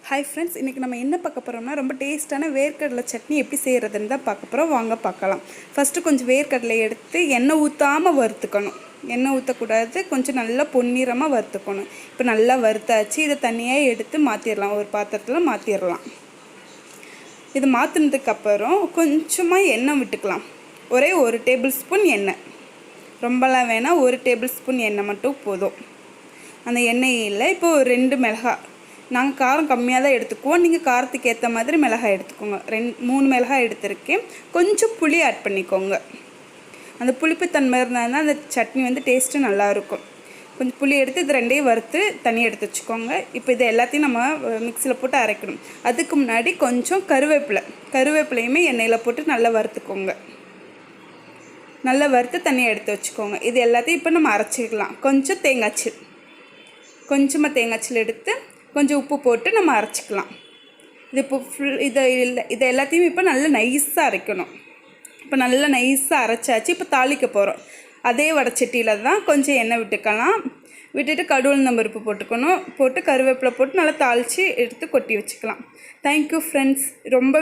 Hi friends, இன்றைக்கி நம்ம என்ன பார்க்க போகிறோம்னா ரொம்ப டேஸ்ட்டான வேர்க்கடலை சட்னி எப்படி செய்கிறதுன்னு தான் பார்க்க போகிறோம். வாங்க பார்க்கலாம். ஃபஸ்ட்டு கொஞ்சம் வேர்க்கடலை எடுத்து எண்ணெய் ஊற்றாமல் வறுத்துக்கணும். எண்ணெய் ஊற்றக்கூடாது, கொஞ்சம் நல்லா பொன்னிறமாக வறுத்துக்கணும். இப்போ நல்லா வறுத்தாச்சு. இதை தனியாக எடுத்து மாற்றிடலாம், ஒரு பாத்திரத்தில் மாற்றிடலாம். இது மாற்றினதுக்கப்புறம் கொஞ்சமாக எண்ணெய் விட்டுக்கலாம். ஒரே 1 டேபிள் ஸ்பூன் எண்ணெய், ரொம்பலாம் வேணாம், 1 டேபிள் ஸ்பூன் எண்ணெய் மட்டும் போதும். அந்த எண்ணெயில் இப்போ 2 மிளகாய், நாங்கள் காரம் கம்மியாக தான் எடுத்துக்குவோம், நீங்கள் காரத்துக்கு ஏற்ற மாதிரி மிளகாய் எடுத்துக்கோங்க. 3 மிளகாய் எடுத்துருக்கேன். கொஞ்சம் புளி ஆட் பண்ணிக்கோங்க. அந்த புளிப்புத்தன்மை இருந்தால் அந்த சட்னி வந்து டேஸ்ட்டு நல்லாயிருக்கும். கொஞ்சம் புளி எடுத்து இது 2ஐயும் வறுத்து தனியாக எடுத்து வச்சுக்கோங்க. இப்போ இது எல்லாத்தையும் நம்ம மிக்சியில் போட்டு அரைக்கணும். அதுக்கு முன்னாடி கொஞ்சம் கருவேப்பிலையுமே எண்ணெயில் போட்டு நல்லா வறுத்துக்கோங்க. நல்லா வறுத்து தனியாக எடுத்து வச்சுக்கோங்க. இது எல்லாத்தையும் இப்போ நம்ம அரைச்சிக்கலாம். கொஞ்சமாக தேங்காய்ச்சில் எடுத்து கொஞ்சம் உப்பு போட்டு நம்ம அரைச்சிக்கலாம். இது இப்போ இதை எல்லாத்தையும் இப்போ நல்லா நைஸாக அரைக்கணும். இப்போ நல்லா நைஸாக அரைச்சாச்சு. இப்போ தாளிக்க போகிறோம். அதே வடைச்சட்டியில் தான் கொஞ்சம் எண்ணெய் விட்டுட்டு கடுகு பருப்பு போட்டு கருவேப்பிலை போட்டு நல்லா தாளித்து எடுத்து கொட்டி வச்சுக்கலாம். Thank you friends. ரொம்ப